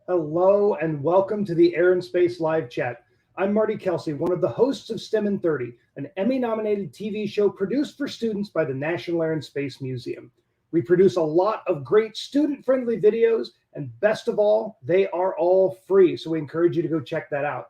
Hello and welcome to the Air and Space Live Chat. I'm Marty Kelsey, one of the hosts of STEM in 30, an Emmy-nominated TV show produced for students by the National Air and Space Museum. We produce a lot of great student-friendly videos, and best of all, they are all free, so we encourage you to go check that out.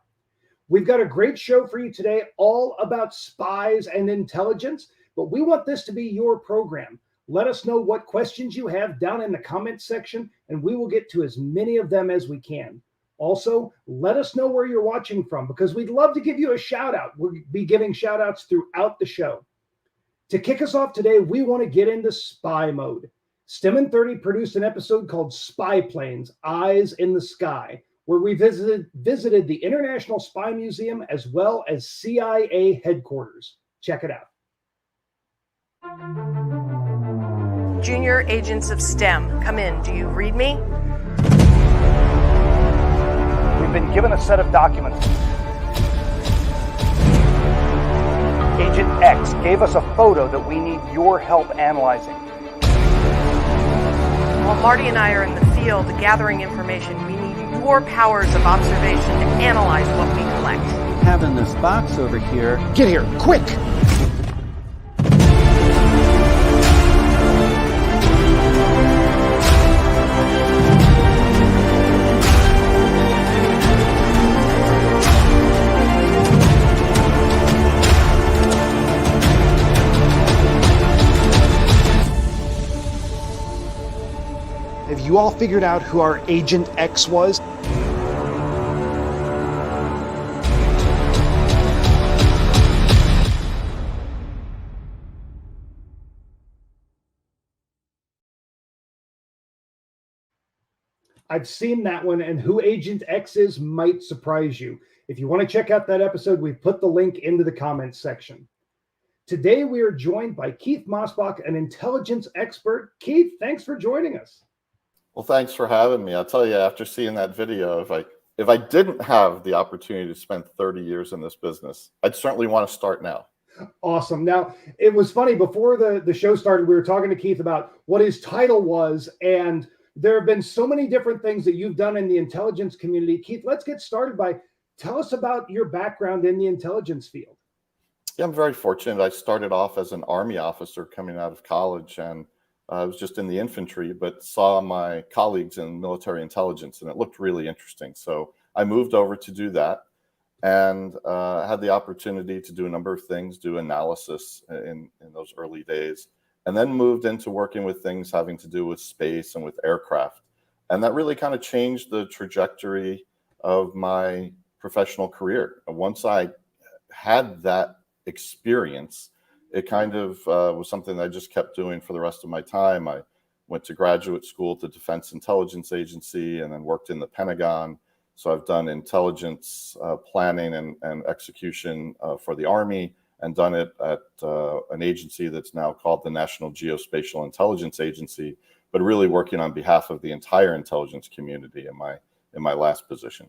We've got a great show for you today, all about spies and intelligence, but we want this to be your program. Let us know what questions you have down in the comments section, and we will get to as many of them as we can. Also, let us know where you're watching from, because we'd love to give you a shout out. We'll be giving shout outs throughout the show. To kick us off today, we want to get into spy mode. STEM in 30 produced an episode called Spy Planes, Eyes in the Sky, where we visited the International Spy Museum as well as CIA headquarters. Check it out. Junior agents of STEM, come in. Do you read me? We've been given a set of documents. Agent X gave us a photo that we need your help analyzing. While Marty and I are in the field gathering information, we need your powers of observation to analyze what we collect. Having this box over here. Get here, quick! Have you all figured out who our Agent X was? I've seen that one, and who Agent X is might surprise you. If you want to check out that episode, we've put the link into the comments section. Today, we are joined by Keith Mosbach, an intelligence expert. Keith, thanks for joining us. Well, thanks for having me. I'll tell you, after seeing that video, if I didn't have the opportunity to spend 30 years in this business, I'd certainly want to start now. Awesome. Now, it was funny, before the show started, we were talking to Keith about what his title was, and there have been so many different things that you've done in the intelligence community. Keith, let's get started by tell us about your background in the intelligence field. Yeah, I'm very fortunate. I started off as an Army officer coming out of college, and I was just in the infantry, but saw my colleagues in military intelligence, and it looked really interesting. So I moved over to do that, and had the opportunity to do a number of things, do analysis in those early days, and then moved into working with things having to do with space and with aircraft. And that really kind of changed the trajectory of my professional career. Once I had that experience, it kind of was something that I just kept doing for the rest of my time. I went to graduate school at the Defense Intelligence Agency and then worked in the Pentagon. So I've done intelligence planning and execution for the Army, and done it at an agency that's now called the National Geospatial Intelligence Agency, but really working on behalf of the entire intelligence community in my last position.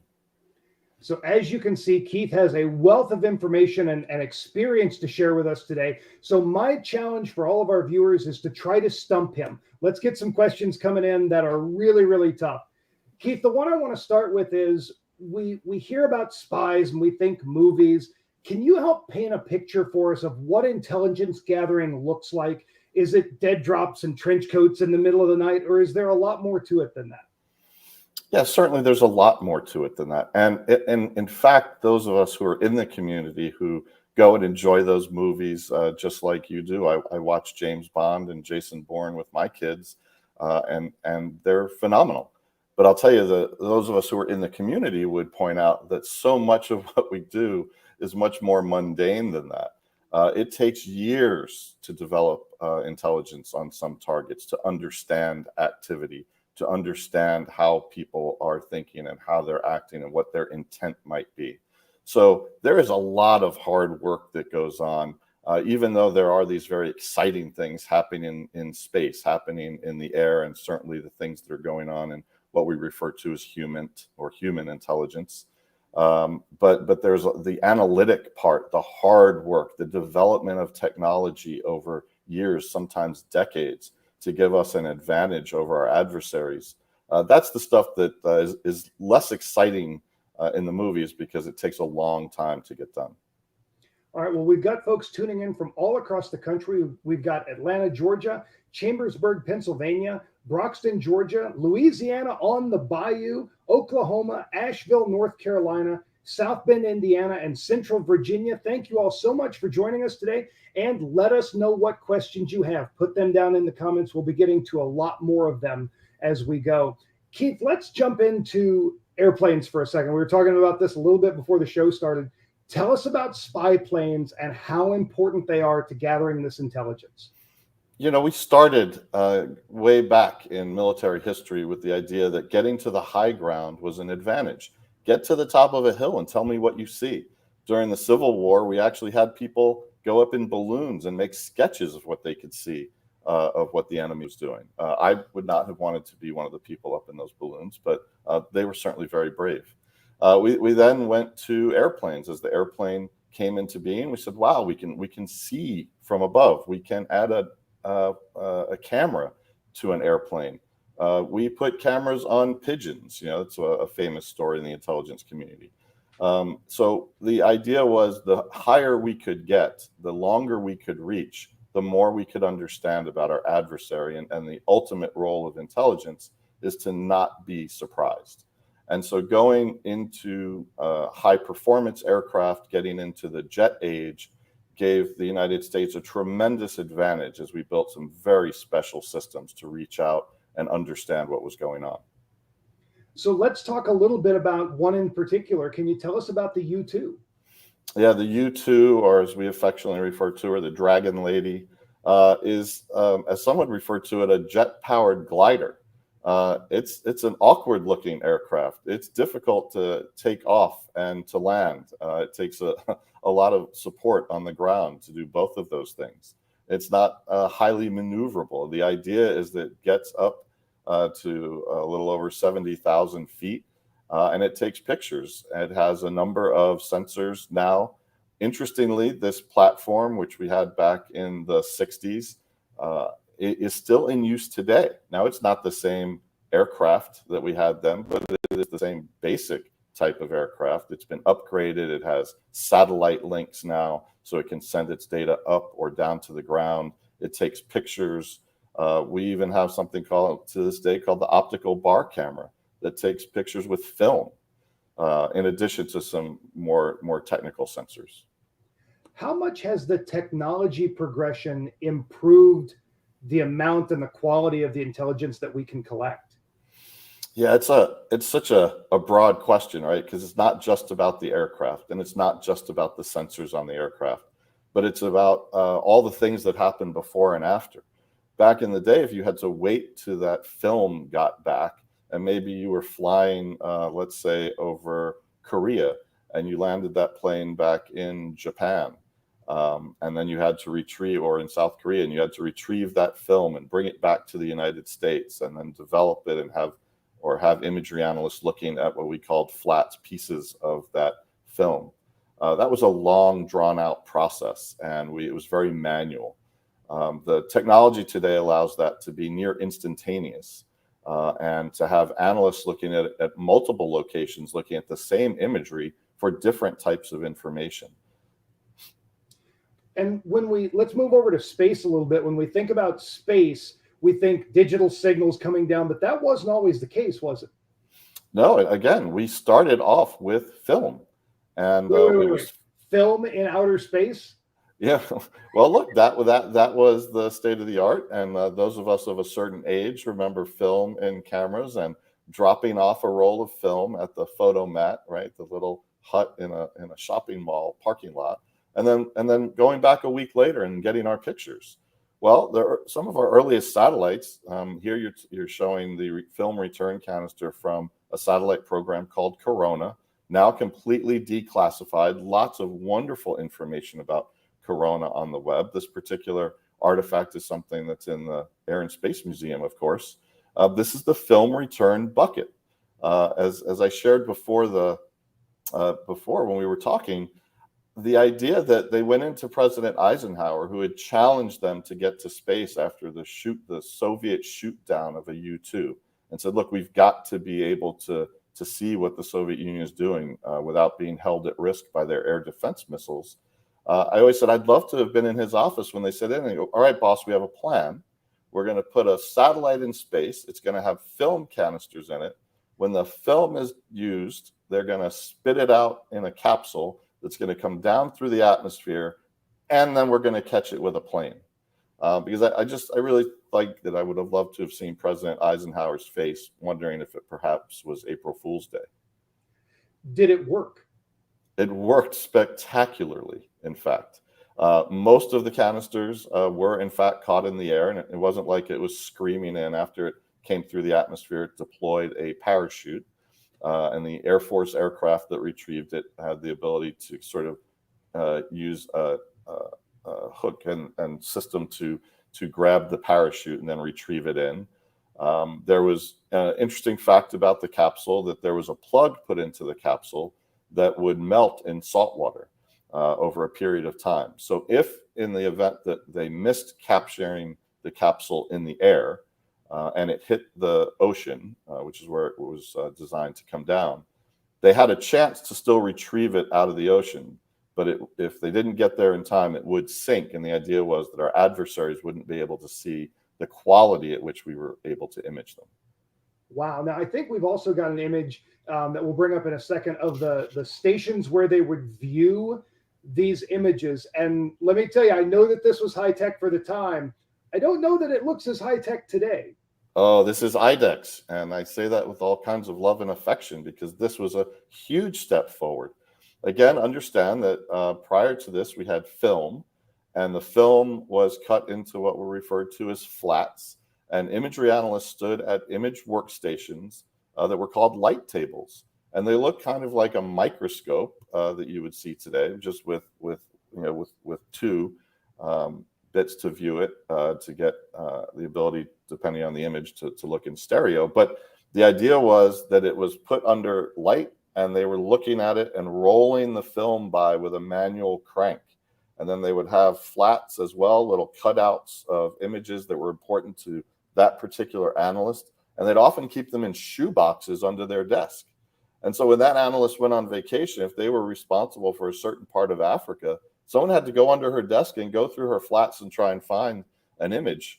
So as you can see, Keith has a wealth of information and experience to share with us today. So my challenge for all of our viewers is to try to stump him. Let's get some questions coming in that are really, really tough. Keith, the one I want to start with is we hear about spies and we think movies. Can you help paint a picture for us of what intelligence gathering looks like? Is it dead drops and trench coats in the middle of the night, or is there a lot more to it than that? Yeah, certainly there's a lot more to it than that. And in fact, those of us who are in the community who go and enjoy those movies, just like you do, I watch James Bond and Jason Bourne with my kids, and they're phenomenal. But I'll tell you, those of us who are in the community would point out that so much of what we do is much more mundane than that. It takes years to develop intelligence on some targets, to understand activity, to understand how people are thinking and how they're acting and what their intent might be. So there is a lot of hard work that goes on, even though there are these very exciting things happening in space, happening in the air, and certainly the things that are going on in what we refer to as human intelligence. But there's the analytic part, the hard work, the development of technology over years, sometimes decades, to give us an advantage over our adversaries. That's the stuff that is less exciting in the movies because it takes a long time to get done. All right, well, we've got folks tuning in from all across the country. We've got Atlanta, Georgia, Chambersburg, Pennsylvania, Broxton, Georgia, Louisiana on the Bayou, Oklahoma, Asheville, North Carolina, South Bend, Indiana, and Central Virginia. Thank you all so much for joining us today, and let us know what questions you have. Put them down in the comments. We'll be getting to a lot more of them as we go. Keith, let's jump into airplanes for a second. We were talking about this a little bit before the show started. Tell us about spy planes and how important they are to gathering this intelligence. You know, we started way back in military history with the idea that getting to the high ground was an advantage. Get to the top of a hill and tell me what you see. During the Civil War, we actually had people go up in balloons and make sketches of what they could see of what the enemy was doing. I would not have wanted to be one of the people up in those balloons, but they were certainly very brave. We then went to airplanes. As the airplane came into being, we said, wow, we can see from above. We can add a camera to an airplane. We put cameras on pigeons. You know, it's a famous story in the intelligence community. So the idea was the higher we could get, the longer we could reach, the more we could understand about our adversary. And the ultimate role of intelligence is to not be surprised. And so going into high performance aircraft, getting into the jet age, gave the United States a tremendous advantage as we built some very special systems to reach out and understand what was going on. So let's talk a little bit about one in particular. Can you tell us about the U-2? Yeah, the U-2, or as we affectionately refer to her, the Dragon Lady, is, as some would refer to it, a jet-powered glider. It's an awkward looking aircraft. It's difficult to take off and to land. It takes a lot of support on the ground to do both of those things. It's not highly maneuverable. The idea is that it gets up to a little over 70,000 feet and it takes pictures. It has a number of sensors now. Interestingly, this platform, which we had back in the 60s, is still in use today. Now, it's not the same aircraft that we had then, but it is the same basic type of aircraft. It's been upgraded. It has satellite links now, so it can send its data up or down to the ground. It takes pictures. We even have something called, to this day, called the optical bar camera that takes pictures with film, in addition to some more technical sensors. How much has the technology progression improved the amount and the quality of the intelligence that we can collect? Yeah, it's such a broad question, right? Because it's not just about the aircraft and it's not just about the sensors on the aircraft, but it's about all the things that happened before and after. Back in the day, if you had to wait till that film got back, and maybe you were flying, let's say, over Korea, and you landed that plane back in Japan, and then you had to retrieve, or in South Korea, and you had to retrieve that film and bring it back to the United States, and then develop it and have imagery analysts looking at what we called flat pieces of that film. That was a long, drawn-out process, and it was very manual. The technology today allows that to be near instantaneous, and to have analysts looking at multiple locations, looking at the same imagery for different types of information. And let's move over to space a little bit. When we think about space, we think digital signals coming down, but that wasn't always the case, was it? No, again, we started off with film. And wait. Film in outer space? Yeah, well, look, that was the state of the art, and those of us of a certain age remember film in cameras and dropping off a roll of film at the photomat, right, the little hut in a shopping mall parking lot, and then going back a week later and getting our pictures. Well, there are some of our earliest satellites. Here you're showing the film return canister from a satellite program called Corona, now completely declassified. Lots of wonderful information about Corona on the web. This particular artifact is something that's in the Air and Space Museum, of course. This is the film return bucket. As I shared before when we were talking, the idea that they went into President Eisenhower, who had challenged them to get to space after the Soviet shoot down of a U-2. and said, look, we've got to be able to see what the Soviet Union is doing without being held at risk by their air defense missiles. I always said I'd love to have been in his office when they said in, and go, all right, boss, we have a plan. We're going to put a satellite in space. It's going to have film canisters in it. When the film is used, they're going to spit it out in a capsule that's going to come down through the atmosphere, and then we're going to catch it with a plane. Because I really like that. I would have loved to have seen President Eisenhower's face, wondering if it perhaps was April Fool's Day. Did it work? It worked spectacularly, in fact. Most of the canisters were, in fact, caught in the air, and it wasn't like it was screaming in after it came through the atmosphere. It deployed a parachute, and the Air Force aircraft that retrieved it had the ability to sort of use a hook and system to grab the parachute and then retrieve it in. There was an interesting fact about the capsule that there was a plug put into the capsule that would melt in salt water over a period of time. So if in the event that they missed capturing the capsule in the air and it hit the ocean, which is where it was designed to come down, they had a chance to still retrieve it out of the ocean. But if they didn't get there in time, it would sink. And the idea was that our adversaries wouldn't be able to see the quality at which we were able to image them. Wow. Now, I think we've also got an image that we'll bring up in a second of the stations where they would view these images. And let me tell you, I know that this was high tech for the time. I don't know that it looks as high tech today. Oh, this is IDEX. And I say that with all kinds of love and affection because this was a huge step forward. Again, understand that prior to this, we had film, and the film was cut into what were referred to as flats. And imagery analysts stood at image workstations that were called light tables. And they look kind of like a microscope that you would see today, just with two bits to view it to get the ability, depending on the image, to look in stereo. But the idea was that it was put under light, and they were looking at it and rolling the film by with a manual crank. And then they would have flats as well, little cutouts of images that were important to that particular analyst. And they'd often keep them in shoe boxes under their desk. And so when that analyst went on vacation, if they were responsible for a certain part of Africa, someone had to go under her desk and go through her flats and try and find an image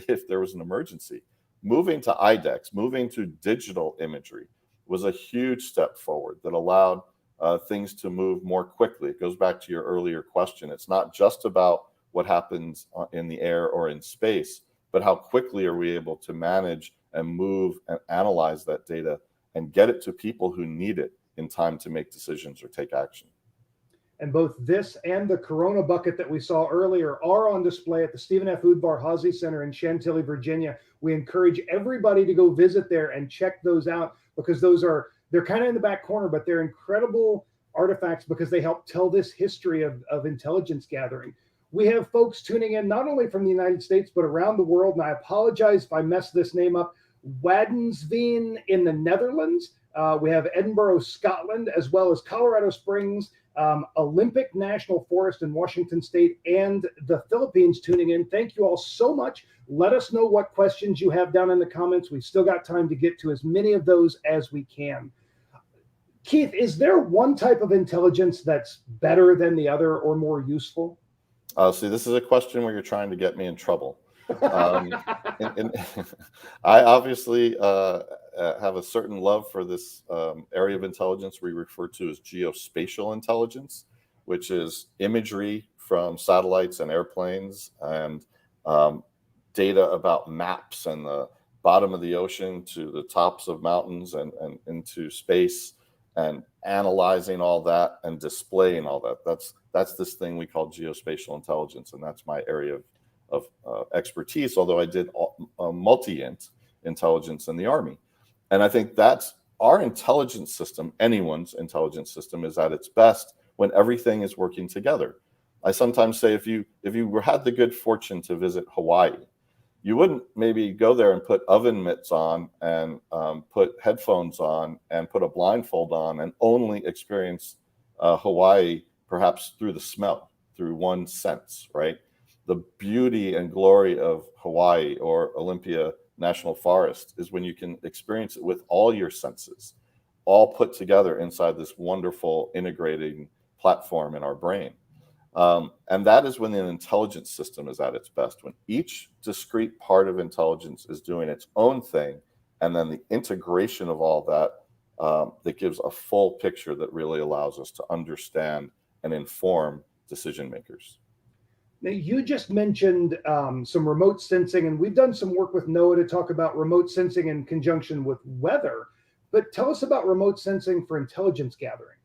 if there was an emergency. Moving to IDEX, moving to digital imagery, was a huge step forward that allowed things to move more quickly. It goes back to your earlier question. It's not just about what happens in the air or in space, but how quickly are we able to manage and move and analyze that data and get it to people who need it in time to make decisions or take action. And both this and the Corona bucket that we saw earlier are on display at the Stephen F. Udvar-Hazy Center in Chantilly, Virginia. We encourage everybody to go visit there and check those out, because they're kind of in the back corner, but they're incredible artifacts because they help tell this history of intelligence gathering. We have folks tuning in not only from the United States, but around the world. And I apologize if I mess this name up. Waddensveen in the Netherlands. We have Edinburgh, Scotland, as well as Colorado Springs, Olympic National Forest in Washington State, and the Philippines tuning in. Thank you all so much. Let us know what questions you have down in the comments. We've still got time to get to as many of those as we can. Keith, is there one type of intelligence that's better than the other or more useful? See, this is a question where you're trying to get me in trouble. I obviously have a certain love for this area of intelligence we refer to as geospatial intelligence, which is imagery from satellites and airplanes and data about maps and the bottom of the ocean to the tops of mountains and into space, and analyzing all that and displaying all that. That's this thing we call geospatial intelligence, and that's my area of expertise, although I did multi-int intelligence in the Army. And I think that's our intelligence system. Anyone's intelligence system is at its best when everything is working together. I sometimes say if you had the good fortune to visit Hawaii, you wouldn't maybe go there and put oven mitts on and put headphones on and put a blindfold on and only experience Hawaii perhaps through the smell, through one sense, right? The beauty and glory of Hawaii or Olympia national forest is when you can experience it with all your senses, all put together inside this wonderful integrating platform in our brain. And that is when an intelligence system is at its best, when each discrete part of intelligence is doing its own thing, and then the integration of all that that gives a full picture that really allows us to understand and inform decision makers. Now, you just mentioned some remote sensing, and we've done some work with NOAA to talk about remote sensing in conjunction with weather. But tell us about remote sensing for intelligence gathering.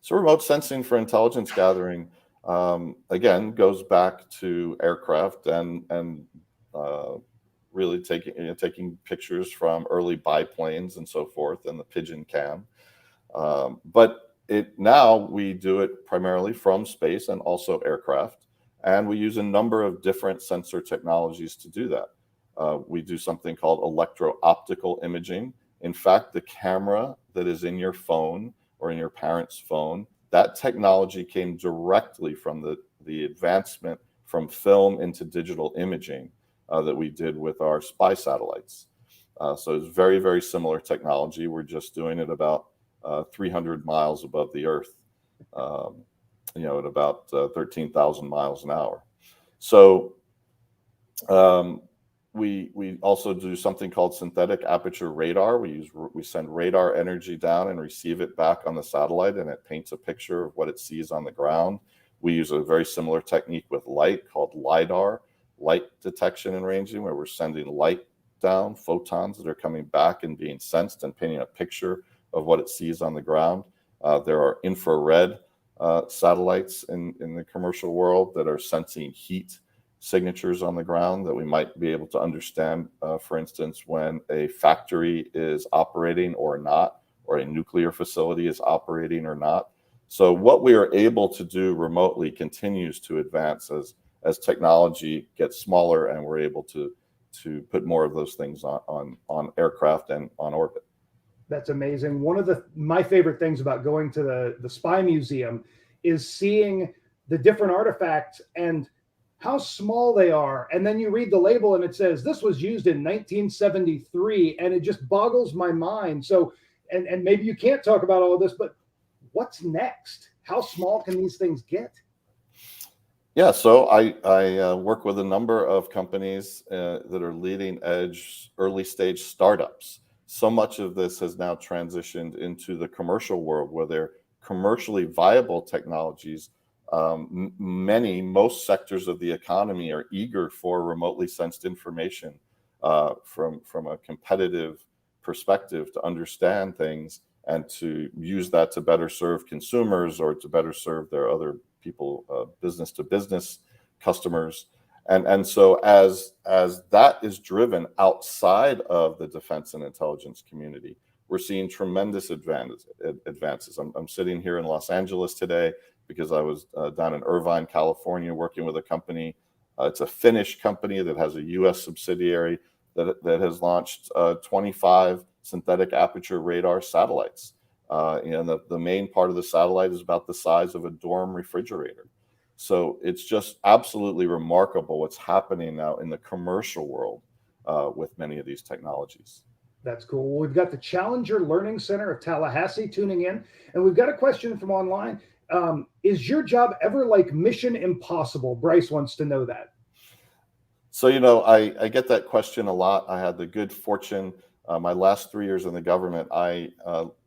So remote sensing for intelligence gathering, again, goes back to aircraft and really taking pictures from early biplanes and so forth, and the pigeon cam. But now we do it primarily from space and also aircraft, and we use a number of different sensor technologies to do that. We do something called electro-optical imaging. In fact, the camera that is in your phone or in your parent's phone, that technology came directly from the advancement from film into digital imaging that we did with our spy satellites. So it's very, very similar technology. We're just doing it about 300 miles above the Earth, at about 13,000 miles an hour. So we also do something called synthetic aperture radar. We send radar energy down and receive it back on the satellite, and it paints a picture of what it sees on the ground. We use a very similar technique with light called LiDAR, light detection and ranging, where we're sending light down, photons that are coming back and being sensed and painting a picture of what it sees on the ground. There are infrared satellites in the commercial world that are sensing heat signatures on the ground that we might be able to understand, for instance, when a factory is operating or not, or a nuclear facility is operating or not. So what we are able to do remotely continues to advance as technology gets smaller, and we're able to put more of those things on aircraft and on orbit. That's amazing. One of my favorite things about going to the Spy Museum is seeing the different artifacts and how small they are. And then you read the label and it says, this was used in 1973, and it just boggles my mind. So, and maybe you can't talk about all of this, but what's next? How small can these things get? Yeah, so I work with a number of companies that are leading edge, early stage startups. So much of this has now transitioned into the commercial world, where they're commercially viable technologies. Most sectors of the economy are eager for remotely sensed information from a competitive perspective to understand things and to use that to better serve consumers or to better serve their other people, business to business customers. And so as that is driven outside of the defense and intelligence community, we're seeing tremendous advances. I'm sitting here in Los Angeles today because I was down in Irvine, California, working with a company. It's a Finnish company that has a U.S. subsidiary that has launched 25 synthetic aperture radar satellites. The main part of the satellite is about the size of a dorm refrigerator. So it's just absolutely remarkable what's happening now in the commercial world with many of these technologies. That's cool. Well, we've got the Challenger Learning Center of Tallahassee tuning in, and we've got a question from online. Is your job ever like Mission Impossible? Bryce wants to know that. So, I get that question a lot. I had the good fortune, my last 3 years in the government, I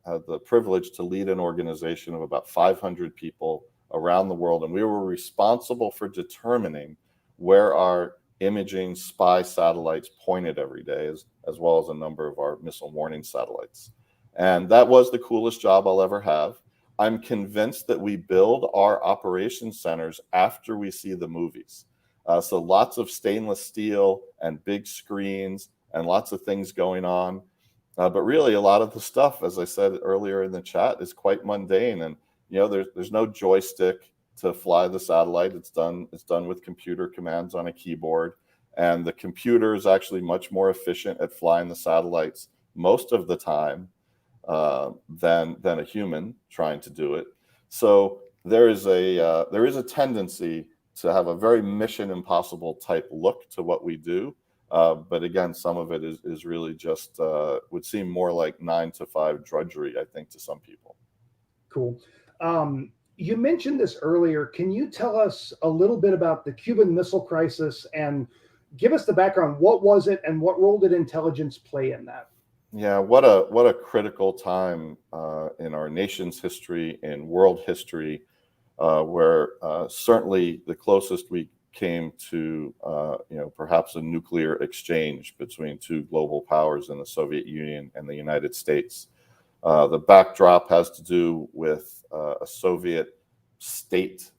had the privilege to lead an organization of about 500 people around the world, and we were responsible for determining where our imaging spy satellites pointed every day, as well as a number of our missile warning satellites. And that was the coolest job I'll ever have. I'm convinced that we build our operations centers after we see the movies. So lots of stainless steel and big screens and lots of things going on. But really, a lot of the stuff, as I said earlier in the chat, is quite mundane. And there's no joystick to fly the satellite. It's done with computer commands on a keyboard. And the computer is actually much more efficient at flying the satellites most of the time than a human trying to do it. So there is a tendency to have a very Mission Impossible type look to what we do. But again, some of it is really just would seem more like 9 to 5 drudgery, I think, to some people. Cool. You mentioned this earlier. Can you tell us a little bit about the Cuban Missile Crisis and give us the background? What was it, and what role did intelligence play in that? Yeah, what a critical time in our nation's history, in world history, where certainly the closest we came to, perhaps a nuclear exchange between two global powers in the Soviet Union and the United States. The backdrop has to do with a Soviet state,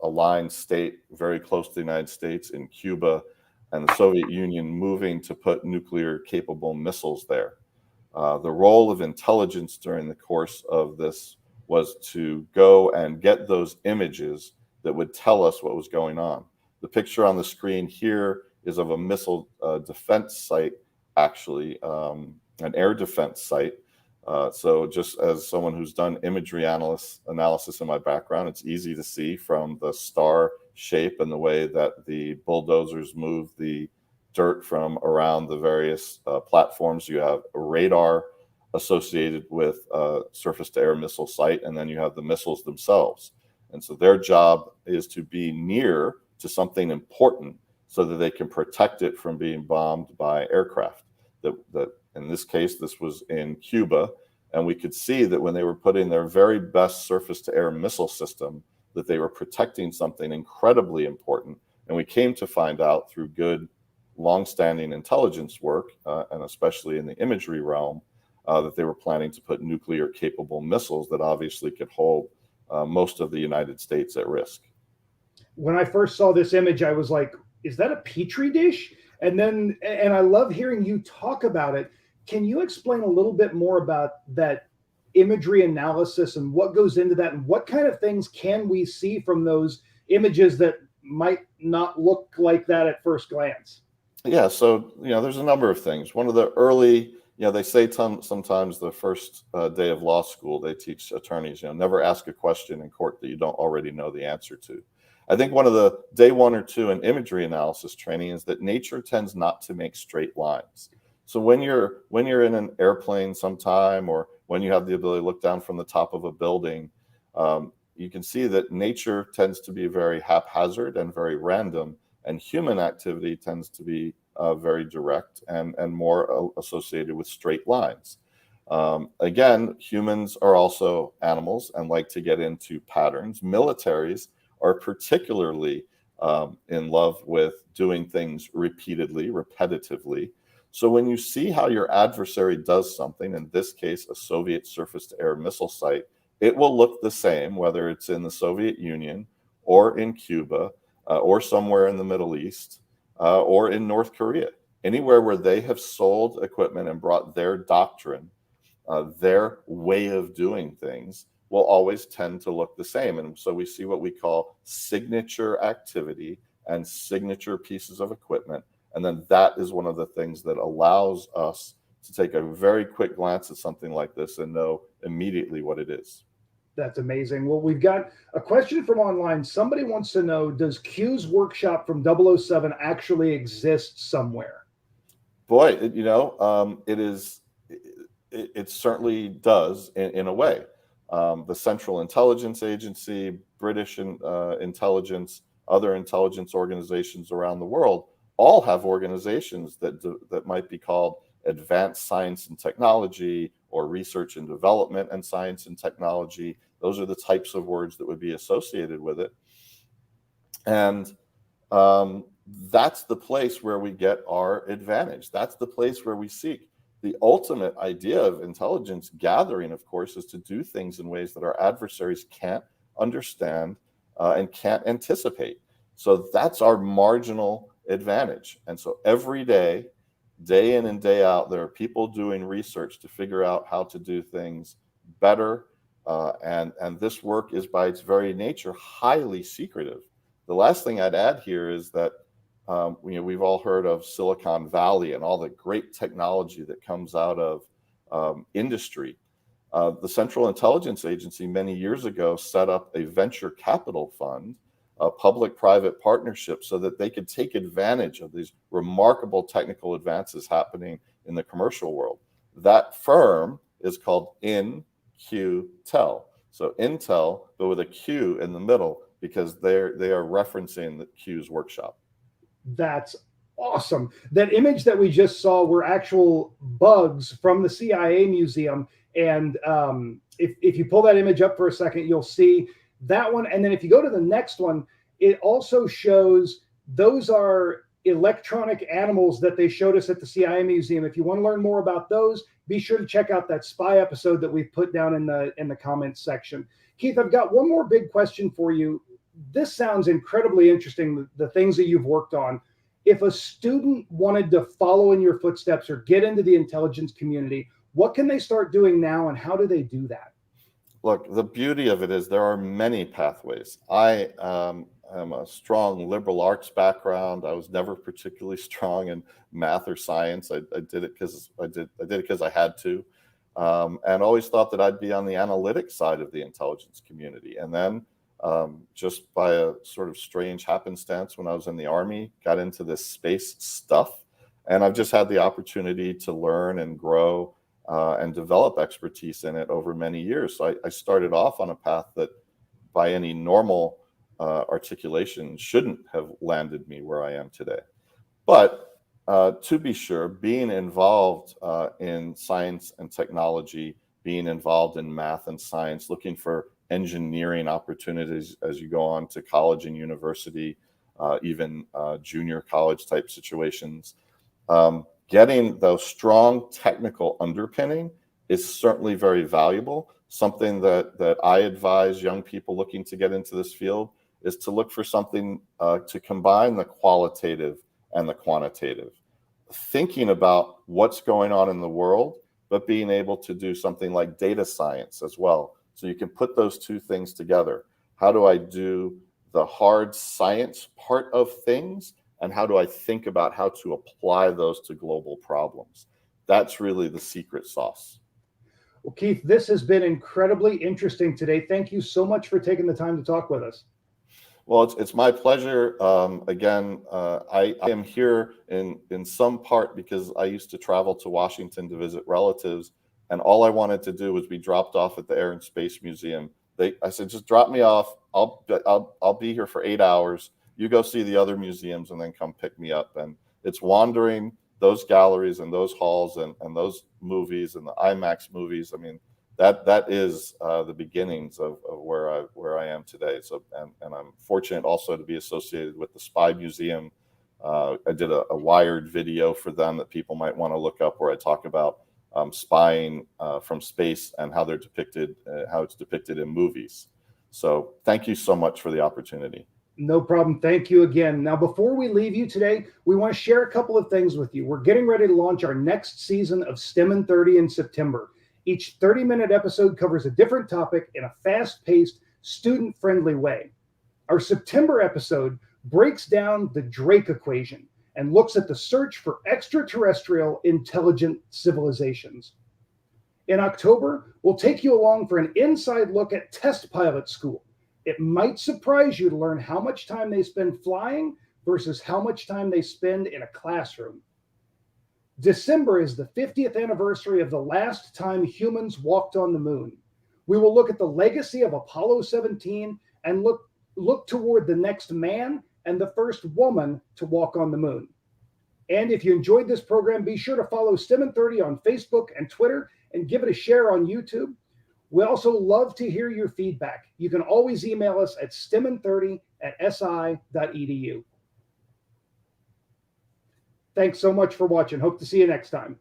aligned state very close to the United States in Cuba, and the Soviet Union moving to put nuclear capable missiles there. The role of intelligence during the course of this was to go and get those images that would tell us what was going on. The picture on the screen here is of a missile defense site, actually, an air defense site. So just as someone who's done imagery analysis in my background, it's easy to see from the star shape and the way that the bulldozers move the dirt from around the various platforms. You have a radar associated with a surface-to-air missile site, and then you have the missiles themselves. And so their job is to be near to something important so that they can protect it from being bombed by aircraft. That in this case, this was in Cuba, and we could see that when they were putting their very best surface-to-air missile system, that they were protecting something incredibly important. And we came to find out through good, long-standing intelligence work, and especially in the imagery realm, that they were planning to put nuclear-capable missiles that obviously could hold most of the United States at risk. When I first saw this image, I was like, is that a petri dish? And I love hearing you talk about it. Can you explain a little bit more about that imagery analysis and what goes into that, and what kind of things can we see from those images that might not look like that at first glance? Yeah, so there's a number of things. One of the early, they say sometimes the first day of law school, they teach attorneys, never ask a question in court that you don't already know the answer to. I think one of the day 1 or 2 in imagery analysis training is that nature tends not to make straight lines. So when you're in an airplane sometime, or when you have the ability to look down from the top of a building, you can see that nature tends to be very haphazard and very random, and human activity tends to be very direct and more associated with straight lines. Again, humans are also animals and like to get into patterns. Militaries are particularly in love with doing things repeatedly, repetitively. So when you see how your adversary does something, in this case, a Soviet surface-to-air missile site, it will look the same, whether it's in the Soviet Union or in Cuba or somewhere in the Middle East or in North Korea. Anywhere where they have sold equipment and brought their doctrine, their way of doing things, will always tend to look the same. And so we see what we call signature activity and signature pieces of equipment. And then that is one of the things that allows us to take a very quick glance at something like this and know immediately what it is. That's amazing. Well, we've got a question from online. Somebody wants to know, does Q's workshop from 007 actually exist somewhere? Boy, it certainly does in a way. The Central Intelligence Agency, British intelligence, other intelligence organizations around the world all have organizations that might be called advanced science and technology, or research and development and science and technology. Those are the types of words that would be associated with it. And that's the place where we get our advantage. That's the place where we seek. The ultimate idea of intelligence gathering, of course, is to do things in ways that our adversaries can't understand and can't anticipate. So that's our marginal advantage. And so every day, day in and day out, there are people doing research to figure out how to do things better. And this work is by its very nature highly secretive. The last thing I'd add here is that we've all heard of Silicon Valley and all the great technology that comes out of industry. The Central Intelligence Agency many years ago set up a venture capital fund public-private partnership so that they could take advantage of these remarkable technical advances happening in the commercial world. That firm is called InQtel. So Intel, but with a Q in the middle, because they are referencing the Q's workshop. That's awesome. That image that we just saw were actual bugs from the CIA museum. And if you pull that image up for a second, you'll see that one. And then if you go to the next one, it also shows those are electronic animals that they showed us at the CIA museum. If you want to learn more about those, be sure to check out that spy episode that we've put down in the comments section. Keith, I've got one more big question for you. This sounds incredibly interesting, the things that you've worked on. If a student wanted to follow in your footsteps or get into the intelligence community, what can they start doing now, and how do they do that? Look, the beauty of it is there are many pathways. I am a strong liberal arts background. I was never particularly strong in math or science. I did it because I did it because I had to, and always thought that I'd be on the analytics side of the intelligence community. And then just by a sort of strange happenstance, when I was in the Army, got into this space stuff, and I've just had the opportunity to learn and grow and develop expertise in it over many years. So I started off on a path that by any normal articulation shouldn't have landed me where I am today. But to be sure, being involved in science and technology, being involved in math and science, looking for engineering opportunities as you go on to college and university, even junior college type situations, getting those strong technical underpinning is certainly very valuable. Something that I advise young people looking to get into this field is to look for something to combine the qualitative and the quantitative. Thinking about what's going on in the world, but being able to do something like data science as well. So you can put those two things together. How do I do the hard science part of things? And how do I think about how to apply those to global problems? That's really the secret sauce. Well, Keith, this has been incredibly interesting today. Thank you so much for taking the time to talk with us. Well, it's my pleasure. Again, I am here in some part because I used to travel to Washington to visit relatives, and all I wanted to do was be dropped off at the Air and Space Museum. I said, just drop me off. I'll be here for 8 hours. You go see the other museums and then come pick me up. And it's wandering those galleries and those halls and those movies and the IMAX movies. I mean, that is the beginnings of where I am today. So and I'm fortunate also to be associated with the Spy Museum. I did a Wired video for them that people might want to look up, where I talk about spying from space and how they're depicted, how it's depicted in movies. So thank you so much for the opportunity. No problem. Thank you again. Now, before we leave you today, we want to share a couple of things with you. We're getting ready to launch our next season of STEM in 30 in September. Each 30-minute episode covers a different topic in a fast-paced, student-friendly way. Our September episode breaks down the Drake equation and looks at the search for extraterrestrial intelligent civilizations. In October, we'll take you along for an inside look at test pilot school. It might surprise you to learn how much time they spend flying versus how much time they spend in a classroom. December is the 50th anniversary of the last time humans walked on the moon. We will look at the legacy of Apollo 17 and look toward the next man and the first woman to walk on the moon. And if you enjoyed this program, be sure to follow STEM in 30 on Facebook and Twitter and give it a share on YouTube. We also love to hear your feedback. You can always email us at stemin30@si.edu. Thanks so much for watching. Hope to see you next time.